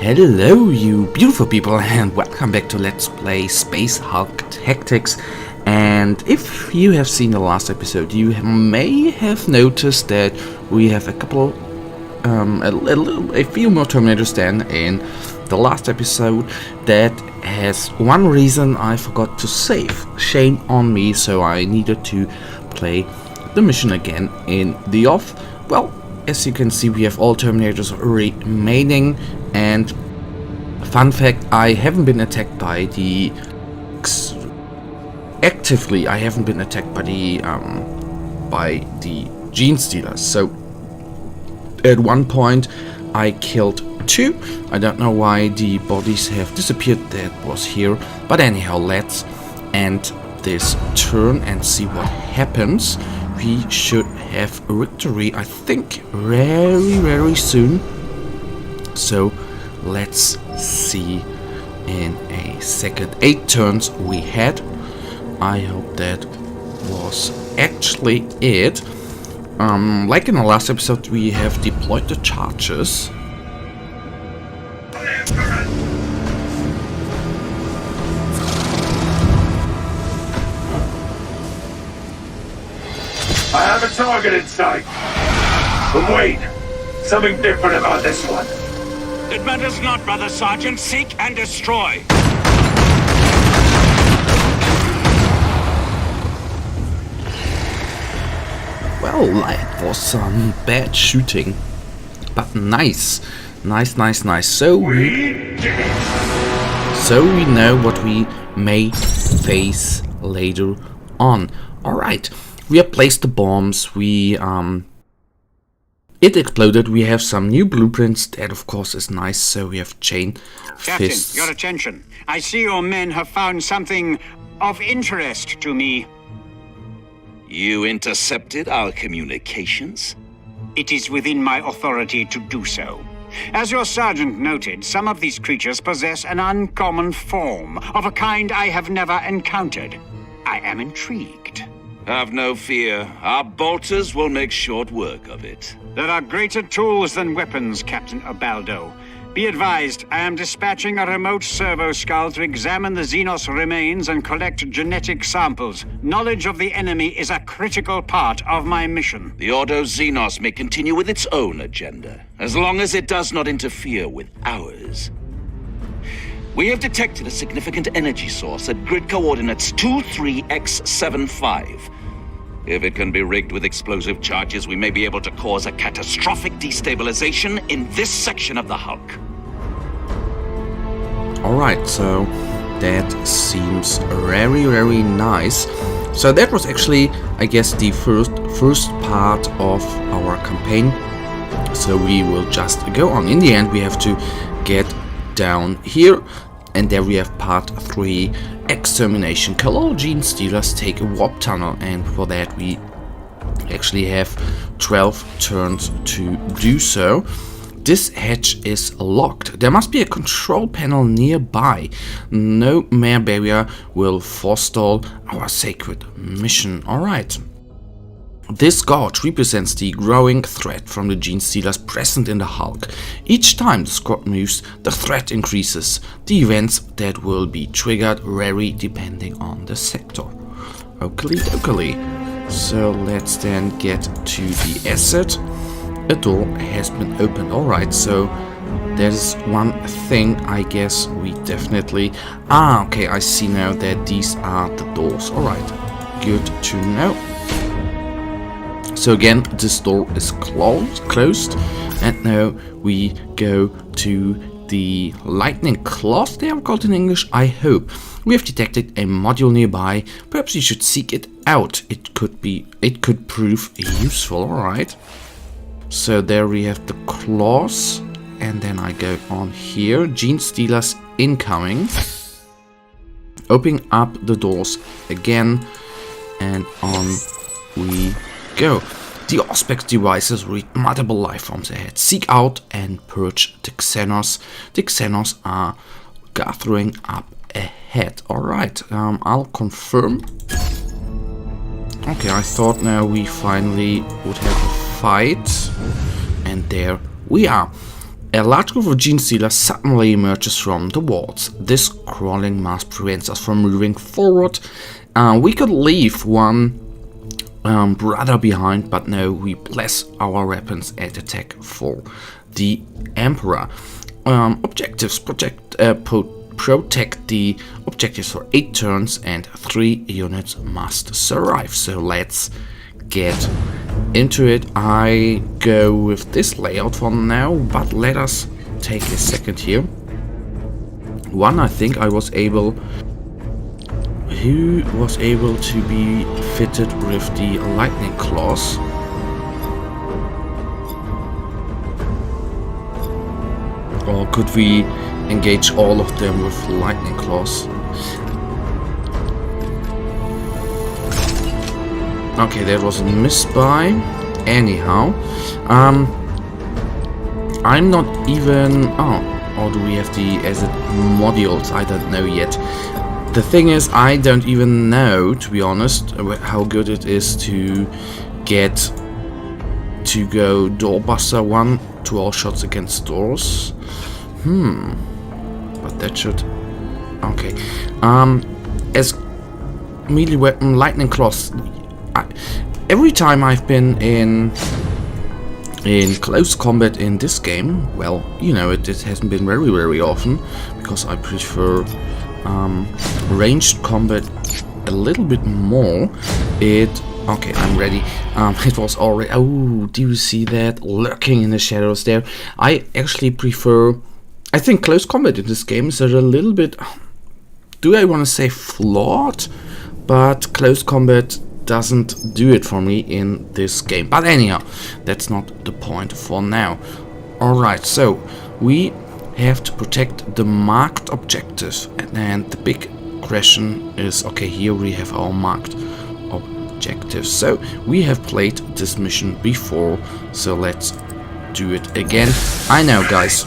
Hello you beautiful people and welcome back to Let's Play Space Hulk Tactics. And if you have seen the last episode, you may have noticed that we have a couple, a few more Terminators than in the last episode. That has one reason: I forgot to save. Shame on me, so I needed to play the mission again in the off. Well, as you can see, we have all Terminators remaining, and fun fact, I haven't been attacked by the... Actively, I haven't been attacked by the Gene Stealers. So, at one point, I killed 2. I don't know why the bodies have disappeared. That was here. But anyhow, let's end this turn and see what happens. We should have a victory, I think, very soon. So let's see in a second. 8 turns we had. I hope that was actually it. Like in the last episode, we have deployed the charges. I have a target in sight. But wait, something different about this one. It matters not, Brother Sergeant. Seek and destroy. Well, that was some bad shooting, but nice. So we know what we may face later on. All right. We have placed the bombs, it exploded, we have some new blueprints, that of course is nice, so we have chain Captain, fists. your attention. I see your men have found something of interest to me. You intercepted our communications? It is within my authority to do so. As your sergeant noted, some of these creatures possess an uncommon form, of a kind I have never encountered. I am intrigued. Have no fear. Our bolters will make short work of it. There are greater tools than weapons, Captain Ubaldo. Be advised, I am dispatching a remote servo skull to examine the Xenos remains and collect genetic samples. Knowledge of the enemy is a critical part of my mission. The Ordo Xenos may continue with its own agenda, as long as it does not interfere with ours. We have detected a significant energy source at grid coordinates 23x75. If it can be rigged with explosive charges, we may be able to cause a catastrophic destabilization in this section of the Hulk. Alright, so that seems very nice. So that was actually, I guess, the first part of our campaign. So we will just go on. In the end, we have to get down here, and there we have part 3, extermination. Kill all Gene Stealers, take a warp tunnel, and for that we actually have 12 turns to do so. This hatch is locked. There must be a control panel nearby. No mere barrier will forestall our sacred mission. Alright. This gauge represents the growing threat from the Gene Stealers present in the Hulk. Each time the squad moves, the threat increases. The events that will be triggered vary depending on the sector. Okey. So let's then get to the asset. A door has been opened. Alright, so there's one thing I guess we definitely... okay, I see now that these are the doors. Alright, good to know. So again, this door is closed, and now we go to the lightning claws, they are called in English, I hope. We have detected a module nearby. Perhaps you should seek it out. It could prove useful. Alright. So there we have the claws, and then I go on here. Gene Stealers incoming. Opening up the doors again, and on we go. The Auspex devices read multiple life forms ahead. Seek out and purge the Xenos. The Xenos are gathering up ahead. Alright, I'll confirm. Okay, I thought now we finally would have a fight. And there we are. A large group of Gene Stealers suddenly emerges from the walls. This crawling mass prevents us from moving forward. We could leave one brother behind, but no, we bless our weapons and attack for the Emperor. Objectives: protect the objectives for 8 turns, and 3 units must survive. So let's get into it. I go with this layout for now, but let us take a second here. One, I think I was able... Who was able to be fitted with the lightning claws? Or could we engage all of them with lightning claws? Okay, that was a misbuy. Anyhow, I'm not even... or do we have the as it modules? I don't know yet. The thing is, I don't even know, to be honest, how good it is to get to go doorbuster 1 to all shots against doors. But that should... Okay. As melee weapon, lightning claws. Every time I've been in close combat in this game, well, you know, it hasn't been very often, because I prefer ranged combat a little bit more. Okay, I'm ready. It was already... Oh, do you see that? Lurking in the shadows there. I actually prefer... I think close combat in this game is a little bit... Do I want to say flawed? But close combat doesn't do it for me in this game. But anyhow, that's not the point for now. Alright, so we have to protect the marked objectives, and the big question is, okay, here we have our marked objectives. So we have played this mission before, so let's do it again. I know, guys,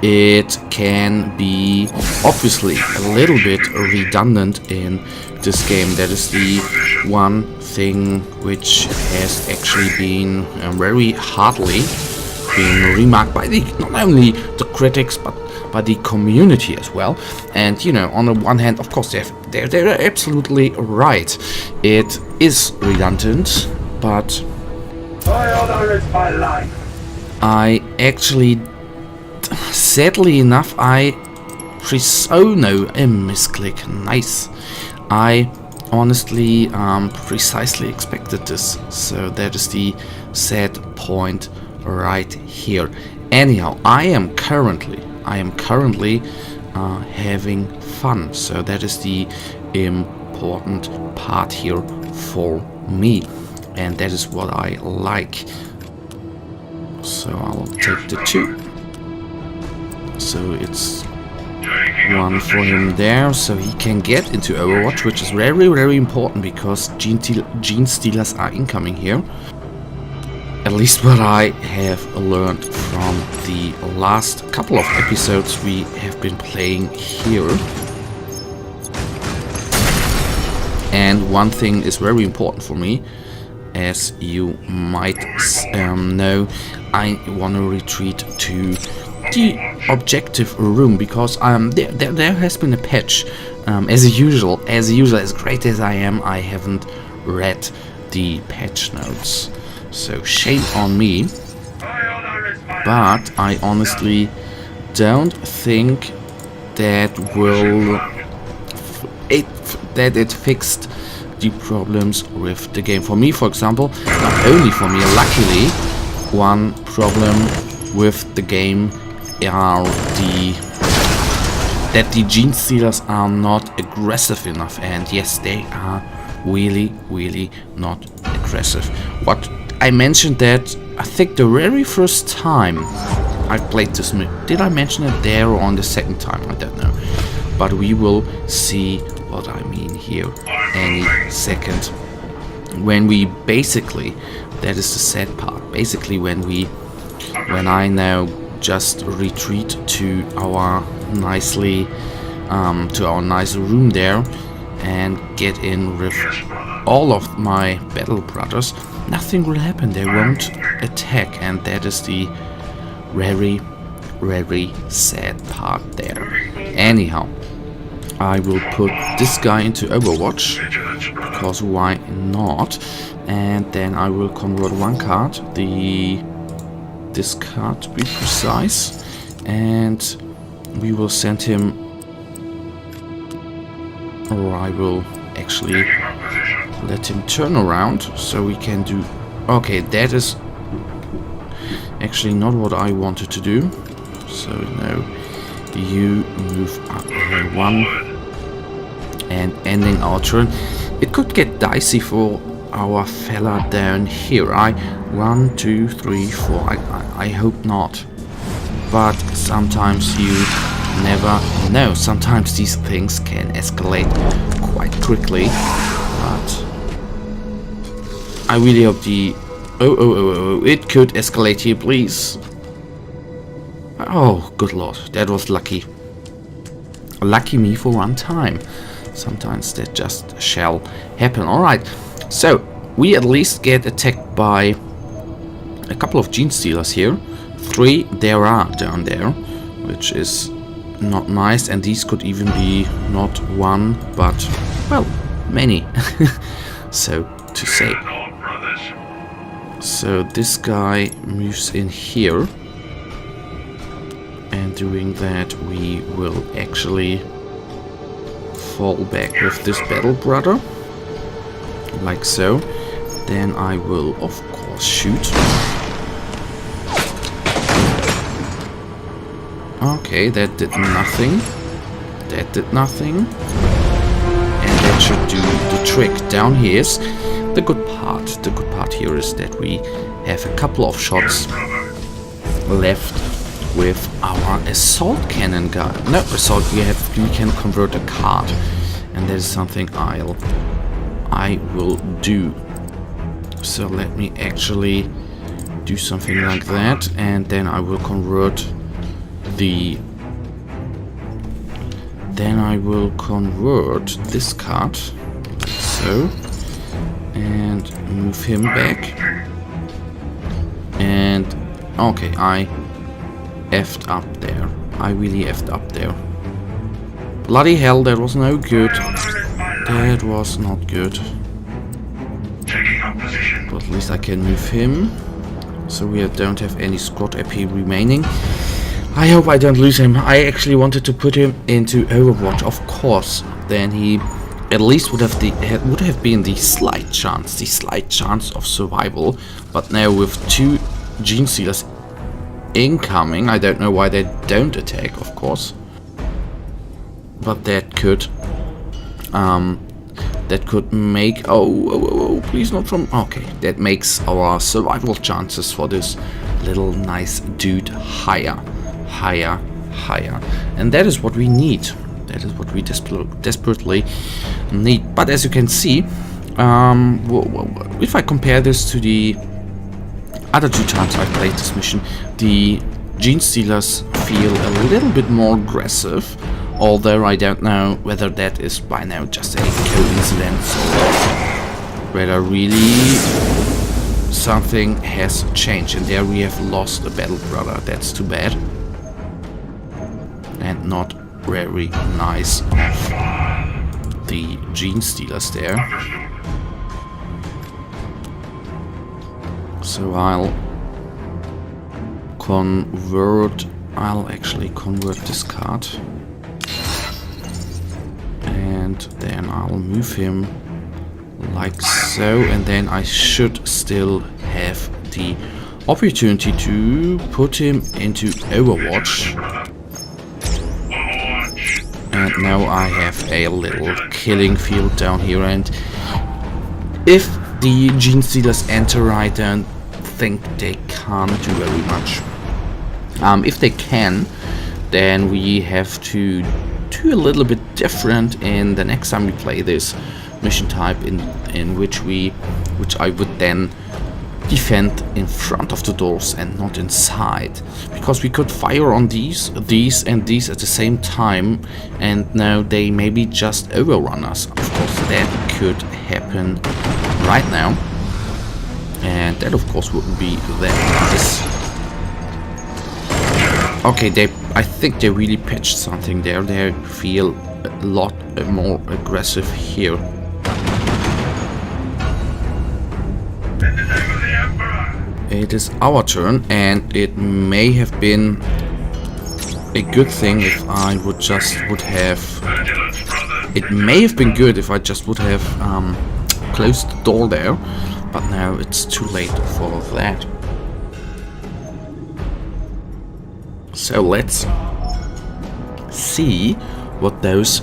it can be obviously a little bit redundant in this game. That is the one thing which has actually been very hardly been remarked by not only the critics but by the community as well. And you know, on the one hand, of course, they're absolutely right. It is redundant, but My honor is my life. I actually, sadly enough, oh no, a misclick, nice. I honestly precisely expected this, so that is the sad point right here. Anyhow, I am currently having fun, so that is the important part here for me, and that is what I like. So I'll take the 2. So it's 1 for him there, so he can get into Overwatch, which is very important, because Gene Stealers are incoming here. At least what I have learned from the last couple of episodes we have been playing here. And one thing is very important for me, as you might know, I want to retreat to the objective room, because there has been a patch. As usual, as great as I am, I haven't read the patch notes, so shame on me. But I honestly don't think that it fixed the problems with the game. For me, for example, not only for me, luckily, one problem with the game are that the Gene Stealers are not aggressive enough, and yes, they are really not aggressive. What I mentioned that, I think the very first time I played this, did I mention it there or on the second time? I don't know, but we will see what I mean here any second. When we basically, that is the sad part, basically when I now just retreat to our nice room there and get in with all of my battle brothers, nothing will happen. They won't attack, and that is the very, very sad part there. Anyhow, I will put this guy into Overwatch, because why not? And then I will convert one card, this card to be precise, and we will send him, or I will actually let him turn around so we can do. Okay, that is actually not what I wanted to do. So no, you move up one and ending our turn. It could get dicey for our fella down here. 1, 2, 3, 4. I hope not. But sometimes you never know. Sometimes these things can escalate quite quickly. But I really hope the... Oh, it could escalate here, please. Oh, good lord. That was lucky. Lucky me for one time. Sometimes that just shall happen. Alright, so we at least get attacked by a couple of Gene Stealers here. 3 there are down there, which is not nice, and these could even be not one, but, well, many, so to say. So this guy moves in here, and doing that we will actually fall back with this battle brother, like so. Then I will of course shoot. Okay, that did nothing. That did nothing. And that should do the trick. Down here's the good part. The good part here is that we have a couple of shots left with our assault cannon gun. No, assault, we can convert a card. And that is something I will do. So let me actually do something like that, and then I will convert this card, like so, and move him back. And okay, I effed up there. I really effed up there. Bloody hell, that was no good. That was not good. But at least I can move him. So we don't have any squad AP remaining. I hope I don't lose him. I actually wanted to put him into Overwatch, of course. Then he at least would have been the slight chance of survival. But now with 2 Gene Stealers incoming, I don't know why they don't attack, of course. But that could make... Oh, please not from... Okay, that makes our survival chances for this little nice dude higher. And that is what we need. That is what we desperately need. But as you can see, if I compare this to the other 2 times I played this mission, the Gene Stealers feel a little bit more aggressive. Although I don't know whether that is by now just a coincidence or whether really something has changed. And there we have lost a battle brother. That's too bad. And not very nice of the Gene Stealers there. So I'll actually convert this card. And then I'll move him like so, and then I should still have the opportunity to put him into Overwatch. And now I have a little killing field down here, and if the Gene Stealers enter, I don't think they can do very much. If they can, then we have to do a little bit different in the next time we play this mission type, in which I would then defend in front of the doors and not inside, because we could fire on these and these at the same time, and now they maybe just overrun us. Of course that could happen right now, and that of course wouldn't be that nice. Okay, I think they really patched something there. They feel a lot more aggressive here. It is our turn, and it may have been a good thing if I would have. It may have been good if I just would have closed the door there, but now it's too late for that. So let's see what those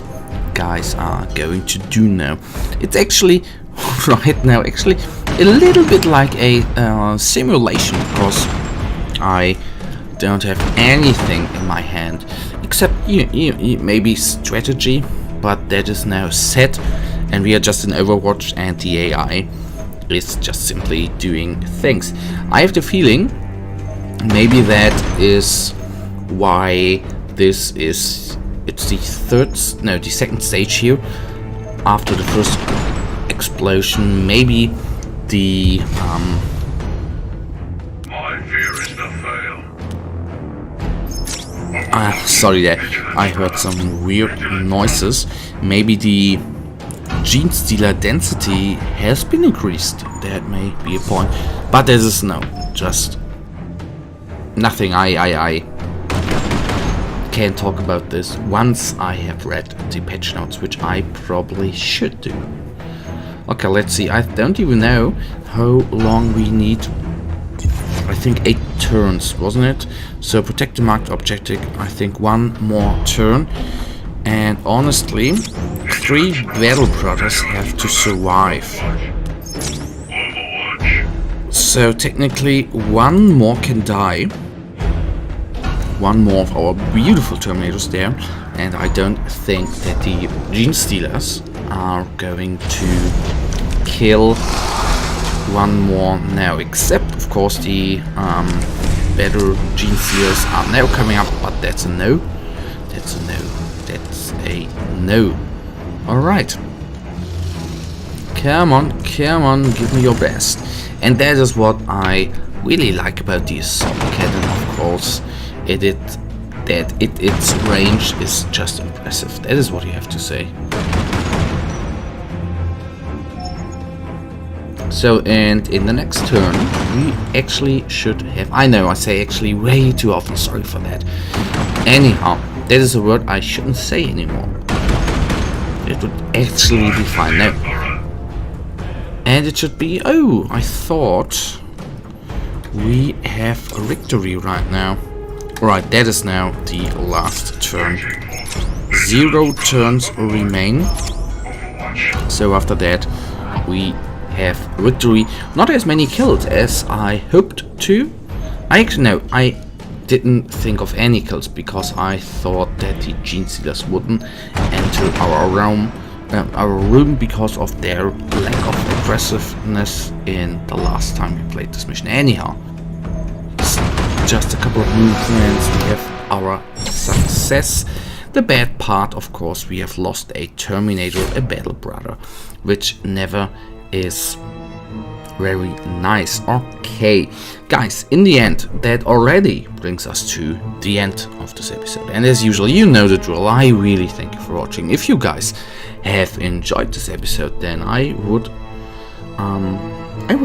guys are going to do now. It's actually right now actually a little bit like a simulation, because I don't have anything in my hand except maybe strategy, but that is now set, and we are just in Overwatch, and the AI is just simply doing things. I have the feeling maybe that is why it's the second stage here after the first explosion. Maybe the My fear is to fail. sorry there, I heard some weird noises. Maybe the gene stealer density has been increased. That may be a point, but this is just nothing. I can't talk about this once I have read the patch notes, which I probably should do. Okay, let's see. I don't even know how long we need. I think 8 turns, wasn't it? So protect the marked objective. I think 1 more turn. And honestly, 3 battle brothers have to survive. So technically 1 more can die. 1 more of our beautiful Terminators there. And I don't think that the Gene Stealers are going to kill 1 more now, except of course the better Gene Stealers are now coming up, but that's a no. That's a no. That's a no. Alright. Come on, give me your best. And that is what I really like about the Assault Cannon, of course. Its range is just impressive. That is what you have to say. So, and in the next turn, we actually should have... I know, I say actually way too often, sorry for that. Anyhow, that is a word I shouldn't say anymore. It would actually be fine now. And it should be... Oh, I thought we have a victory right now. Right, that is now the last turn. 0 turns remain. So after that, we have victory. Not as many kills as I hoped to. I didn't think of any kills because I thought that the Gene Stealers wouldn't enter our room because of their lack of aggressiveness in the last time we played this mission. Anyhow, just a couple of movements, we have our success. The bad part, of course, we have lost a Terminator, a battle brother, which never is very nice. Okay, guys, in the end, that already brings us to the end of this episode. And as usual, you know the drill. I really thank you for watching. If you guys have enjoyed this episode, then I would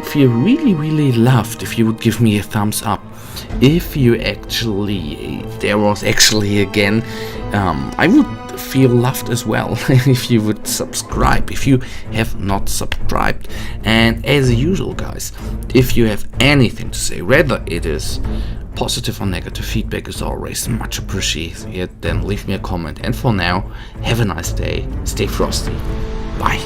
feel really loved if you would give me a thumbs up. If you there was actually again, I would feel loved as well if you would subscribe, if you have not subscribed. And as usual, guys, if you have anything to say, whether it is positive or negative, feedback is always much appreciated, then leave me a comment. And for now, have a nice day, stay frosty, bye.